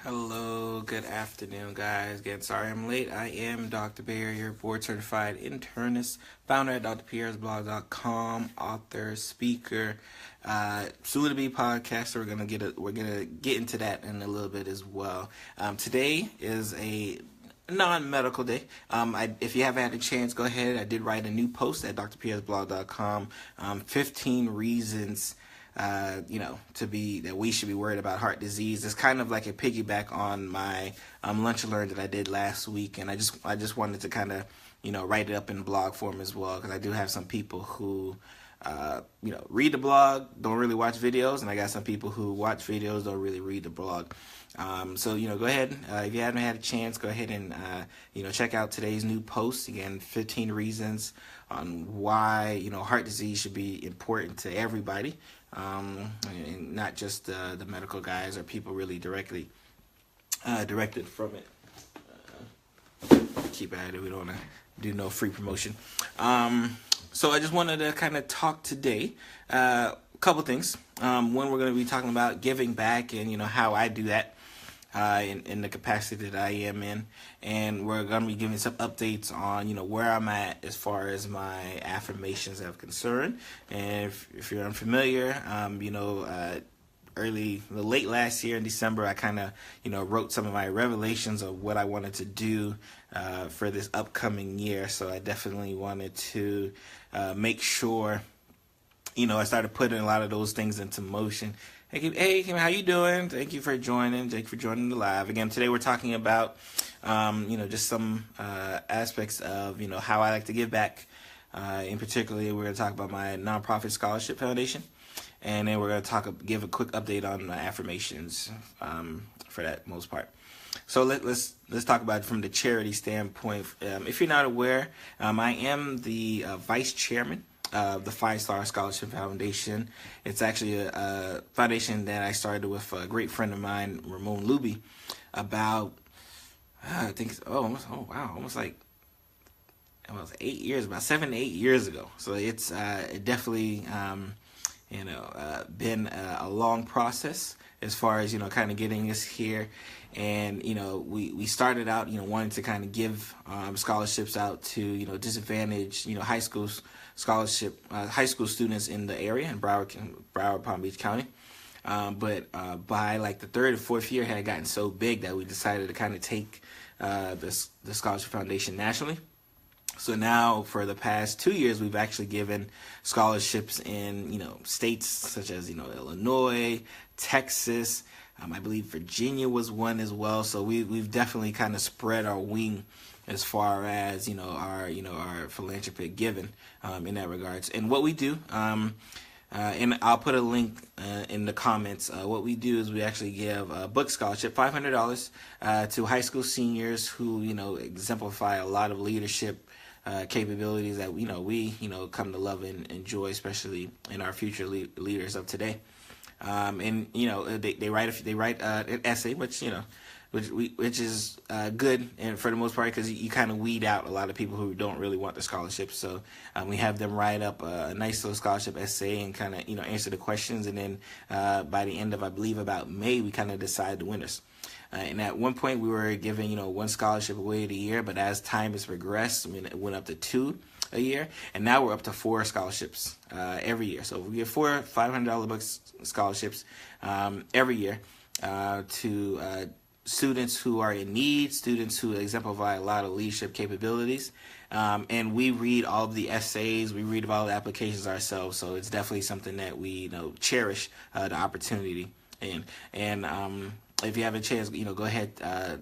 Hello, good afternoon, guys. Again, sorry I'm late. I am Dr. Bear, your board certified internist, founder at drpierresblog.com, author, speaker, soon to be podcaster. We're gonna get into that in a little bit as well. Today is a non-medical day. If you haven't had a chance, go ahead. I did write a new post at drpiersblog.com. 15 reasons that we should be worried about heart disease. It's kind of like a piggyback on my lunch and learn that I did last week, and I just wanted to kind of write it up in blog form as well, because I do have some people who read the blog, don't really watch videos, and I got some people who watch videos, don't really read the blog. So go ahead, if you haven't had a chance, go ahead and check out today's new post. Again, 15 reasons on why heart disease should be important to everybody, and not just the medical guys or people really directly directed from it. Keep at it. We don't want to do no free promotion. So I just wanted to kind of talk today. A couple things. One, we're going to be talking about giving back and how I do that in the capacity that I am in, and we're going to be giving some updates on where I'm at as far as my affirmations are concerned. And if you're unfamiliar, late last year in December, I kind of wrote some of my revelations of what I wanted to do for this upcoming year. So I definitely wanted to make sure I started putting a lot of those things into motion. Hey, how you doing? Thank you for joining. Thank you for joining the live. Again, today we're talking about just some aspects of how I like to give back. In particular, we're going to talk about my nonprofit scholarship foundation. And then we're going to give a quick update on affirmations for that most part. So let's talk about it from the charity standpoint. If you're not aware, I am the vice chairman of the 5-Star Scholarship Foundation. It's actually a foundation that I started with a great friend of mine, Ramon Luby, about almost like about 8 years, about 7 to 8 years ago. So it's it definitely been a long process as far as kind of getting us here. And we started out wanting to kind of give scholarships out to disadvantaged high school students in the area in Broward, Palm Beach County. But by like the third or fourth year, it had gotten so big that we decided to kind of take the Scholarship Foundation nationally. So now, for the past 2 years, we've actually given scholarships in states such as Illinois, Texas. I believe Virginia was one as well. So we've definitely kind of spread our wing as far as our philanthropic giving in that regards. And what we do, and I'll put a link in the comments. What we do is we actually give a book scholarship, $500, to high school seniors who exemplify a lot of leadership capabilities that we come to love and enjoy, especially in our future leaders of today. And they write an essay, which is good, and for the most part, because you kind of weed out a lot of people who don't really want the scholarship. So we have them write up a nice little scholarship essay and kind of answer the questions, and then by the end of, I believe, about May, we kind of decide the winners. And at one point, we were giving one scholarship away a year, but as time has progressed, it went up to 2 a year, and now we're up to 4 scholarships every year. So we give 4 $500 book scholarships every year to students who are in need, students who exemplify a lot of leadership capabilities. And we read all of the essays, we read all the applications ourselves, so it's definitely something that we cherish the opportunity in. And if you have a chance, go ahead,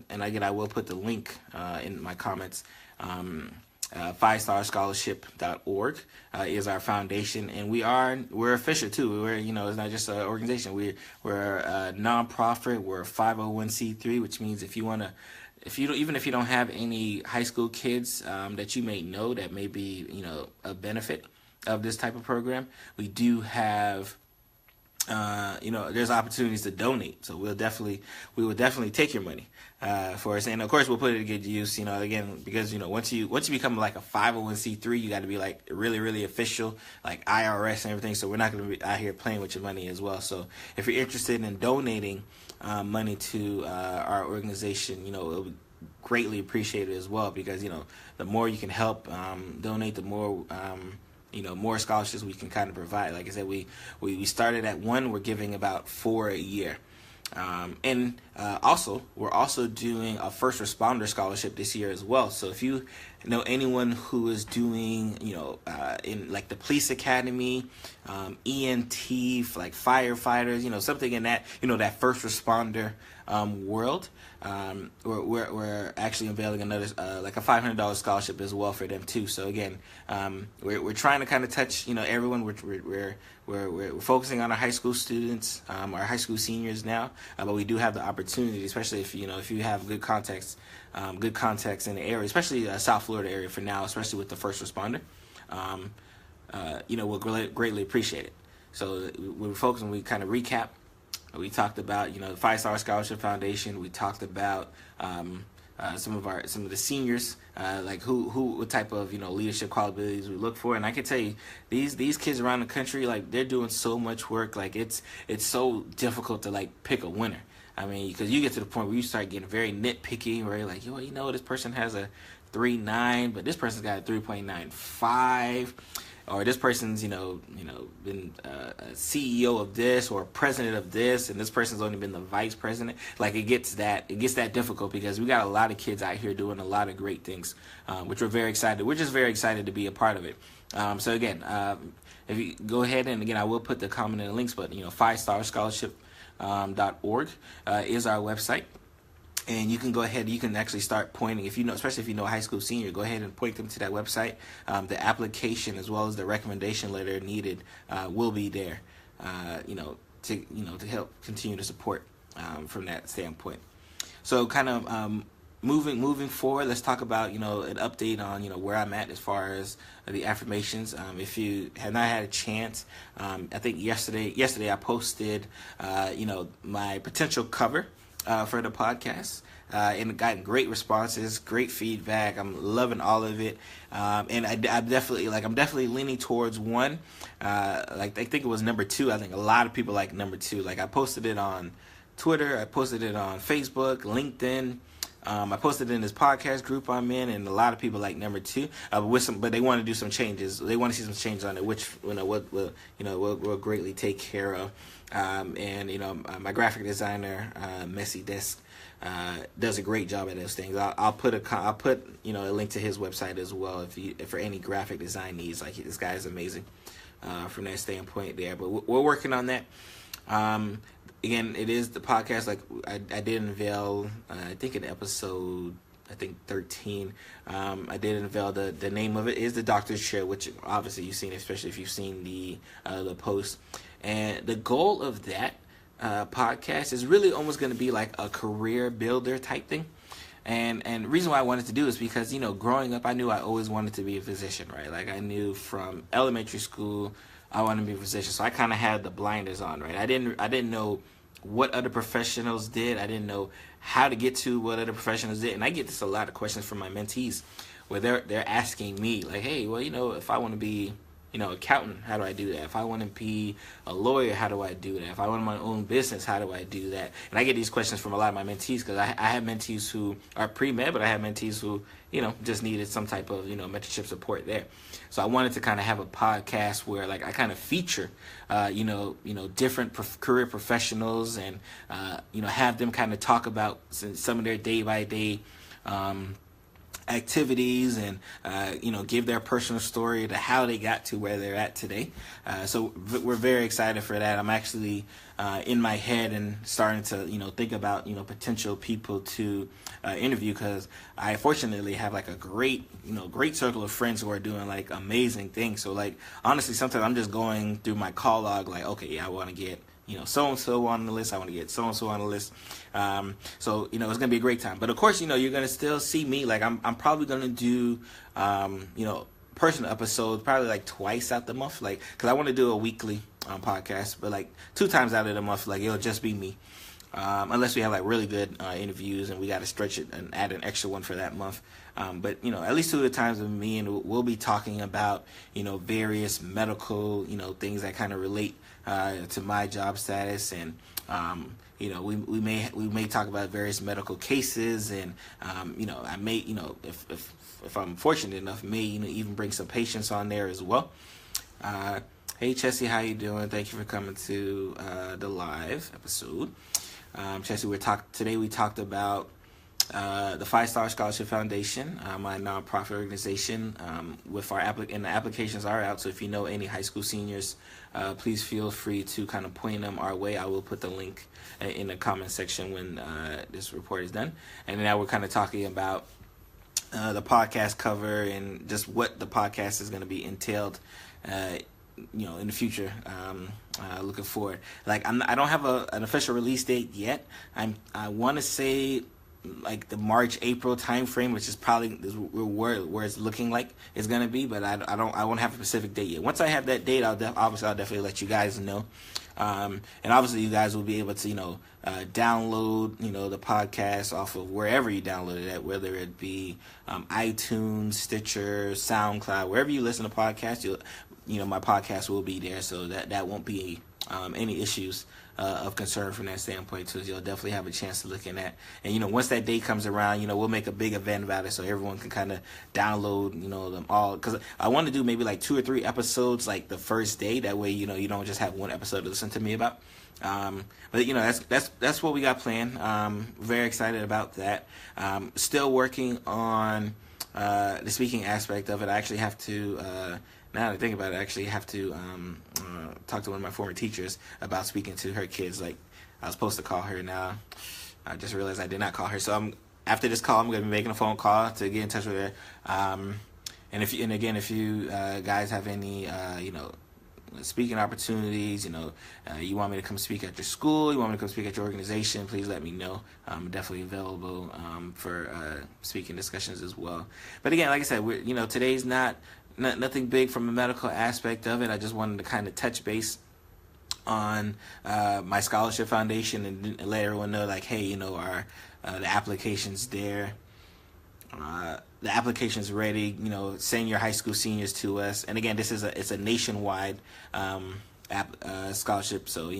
and again, I will put the link in my comments. 5starscholarship.org is our foundation, and we're official too. We're it's not just an organization. We're a nonprofit. We're a 501c3, which means if you don't have any high school kids that you may know that may be a benefit of this type of program, we do have there's opportunities to donate. So we will definitely take your money for us, and of course we'll put it to good use. Again, because once you become like a 501c3, you got to be like really, really official, like IRS and everything. So we're not going to be out here playing with your money as well. So if you're interested in donating money to our organization, it would greatly appreciate it as well, because the more you can help donate, the more more scholarships we can kind of provide. Like I said, we started at 1, we're giving about 4 a year. And also, we're also doing a first responder scholarship this year as well. So if you know anyone who is doing, in like the police academy, EMT, like firefighters, something in that, that first responder world, we're actually unveiling another like a $500 scholarship as well for them too. So again, we're trying to kind of touch everyone. We're focusing on our high school students, our high school seniors now, but we do have the opportunity, especially if you have good contacts in the area, especially South Florida area for now, especially with the first responder. We'll greatly appreciate it. So we're focusing. We kind of recap. We talked about the 5-Star Scholarship Foundation. We talked about some of the seniors, like what type of leadership qualities we look for. And I can tell you, these kids around the country, like, they're doing so much work. Like, it's so difficult to like pick a winner. I mean, because you get to the point where you start getting very nitpicky, where you're like, this person has a 3.9, but this person's got a 3.95. Or this person's, been a CEO of this or president of this, and this person's only been the vice president. Like, it gets that difficult, because we got a lot of kids out here doing a lot of great things, which we're very excited. We're just very excited to be a part of it. So again, if you go ahead, and again, I will put the comment in the links, but 5starscholarship.org is our website. And you can go ahead, you can actually start pointing, especially if you know a high school senior, go ahead and point them to that website. The application as well as the recommendation letter needed will be there, to help continue to support from that standpoint. So kind of moving forward, let's talk about, an update on, where I'm at as far as the affirmations. If you have not had a chance, I think yesterday I posted, my potential cover for the podcast, and gotten great responses, great feedback. I'm loving all of it, and I'm definitely leaning towards one. I think it was number 2. I think a lot of people like number 2. Like, I posted it on Twitter, I posted it on Facebook, LinkedIn. I posted it in this podcast group I'm in, and a lot of people like number 2. But they want to do some changes. They want to see some changes on it, which we'll greatly take care of. My graphic designer, Messy Desk, does a great job at those things. I'll put a link to his website as well if for any graphic design needs. Like, this guy is amazing from that standpoint there. But we're working on that. Again, it is the podcast. Like, I did unveil, I think in episode 13, I did unveil the name of it is the Doctor's Chair, which obviously you've seen, especially if you've seen the post. And the goal of that podcast is really almost going to be like a career builder type thing. And the reason why I wanted to do is because, growing up, I knew I always wanted to be a physician, right? Like, I knew from elementary school I wanted to be a physician. So I kind of had the blinders on, right? I didn't know what other professionals did. I didn't know how to get to what other professionals did. And I get this a lot of questions from my mentees where they're asking me, like, hey, well, if I want to be accountant, how do I do that? If I want to be a lawyer, how do I do that? If I want my own business, how do I do that? And I get these questions from a lot of my mentees, because I have mentees who are pre-med, but I have mentees who, just needed some type of, mentorship support there. So I wanted to kind of have a podcast where, like, I kind of feature, different career professionals, and, have them kind of talk about some of their day-by-day activities, and give their personal story to how they got to where they're at today. So we're very excited for that. I'm actually in my head and starting to think about potential people to interview, because I fortunately have like a great circle of friends who are doing like amazing things. So, like, honestly, sometimes I'm just going through my call log, like, okay, yeah, I want to get so-and-so on the list. I want to get so-and-so on the list. So, it's going to be a great time. But, of course, you're going to still see me. Like, I'm probably going to do, personal episodes probably like twice out the month. Like, because I want to do a weekly podcast. But, like, 2 times out of the month, like, it'll just be me. Unless we have, like, really good interviews and we got to stretch it and add an extra one for that month. But, at least 2 of the times with me, and we'll be talking about, various medical, things that kind of relate to my job status, and we may talk about various medical cases, and I may, if I'm fortunate enough, may even bring some patients on there as well. Hey Chessie, how you doing? Thank you for coming to the live episode. Chessie, today we talked about the 5-Star Scholarship Foundation, my nonprofit organization. With and the applications are out, so if you know any high school seniors, please feel free to kind of point them our way. I will put the link in the comment section when this report is done. And now we're kind of talking about the podcast cover and just what the podcast is going to be entailed in the future. Looking forward. I don't have an official release date yet. I want to say like the March-April time frame, which is probably where it's looking like it's gonna be, but I won't have a specific date yet. Once I have that date, I'll definitely let you guys know. And obviously you guys will be able to download the podcast off of wherever you download it at, whether it be iTunes, Stitcher, SoundCloud, wherever you listen to podcasts. My podcast will be there, so that won't be any issues of concern from that standpoint too. You'll definitely have a chance to look in that. And once that day comes around, we'll make a big event about it so everyone can kind of download them all, because I want to do maybe like 2 or 3 episodes like the first day. That way you don't just have one episode to listen to me about. But that's what we got planned. Very excited about that. Still working on the speaking aspect of it. I actually have to now that I think about it, I actually have to talk to one of my former teachers about speaking to her kids. Like, I was supposed to call her. Now I just realized I did not call her. So after this call, I'm going to be making a phone call to get in touch with her. And if you guys have any speaking opportunities, you want me to come speak at your school, you want me to come speak at your organization, please let me know. I'm definitely available for speaking discussions as well. But again, like I said, today's nothing big from a medical aspect of it. I just wanted to kind of touch base on my scholarship foundation and let everyone know, like, hey, the application's there. The application's ready. Send your high school seniors to us. And again, it's a nationwide scholarship, so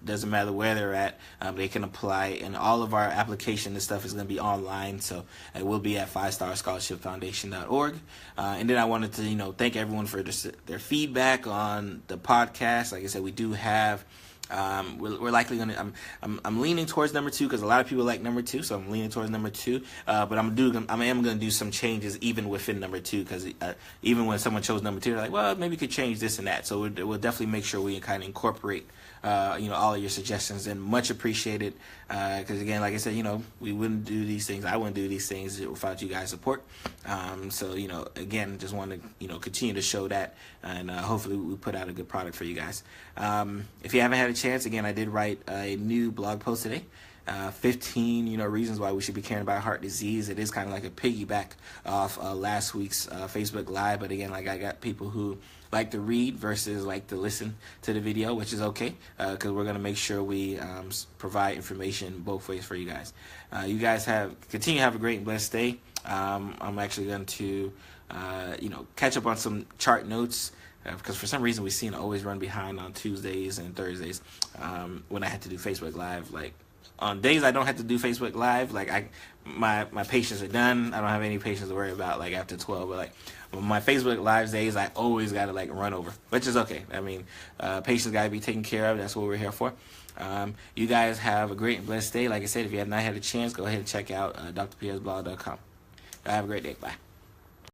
doesn't matter where they're at, they can apply. And all of our application and stuff is going to be online, so it will be at 5starscholarshipfoundation.org. And then I wanted to thank everyone for their feedback on the podcast. Like I said, we do have we're likely gonna. I'm leaning towards number 2 because a lot of people like number 2, so I'm leaning towards number 2. But I am gonna do some changes even within number 2, because even when someone chose number 2, they're like, well, maybe we could change this and that. So we'll definitely make sure we kind of incorporate all of your suggestions, and much appreciated. Because again, like I said, we wouldn't do these things. I wouldn't do these things without you guys' support. So again, just want to continue to show that, and hopefully we put out a good product for you guys. If you haven't had a chance, again, I did write a new blog post today. 15 reasons why we should be caring about heart disease. It is kind of like a piggyback off last week's Facebook Live, but again, like, I got people who like to read versus like to listen to the video, which is okay, because we're going to make sure we provide information both ways for you guys. You guys continue to have a great and blessed day. I'm actually going to catch up on some chart notes, because for some reason we seem to always run behind on Tuesdays and Thursdays when I had to do Facebook Live. Like, on days I don't have to do Facebook Live, like my patients are done. I don't have any patients to worry about like after 12. But like on my Facebook Live days, I always got to like run over, which is okay. I mean, patients got to be taken care of. That's what we're here for. You guys have a great and blessed day. Like I said, if you have not had a chance, go ahead and check out drpsblog.com. Have a great day. Bye.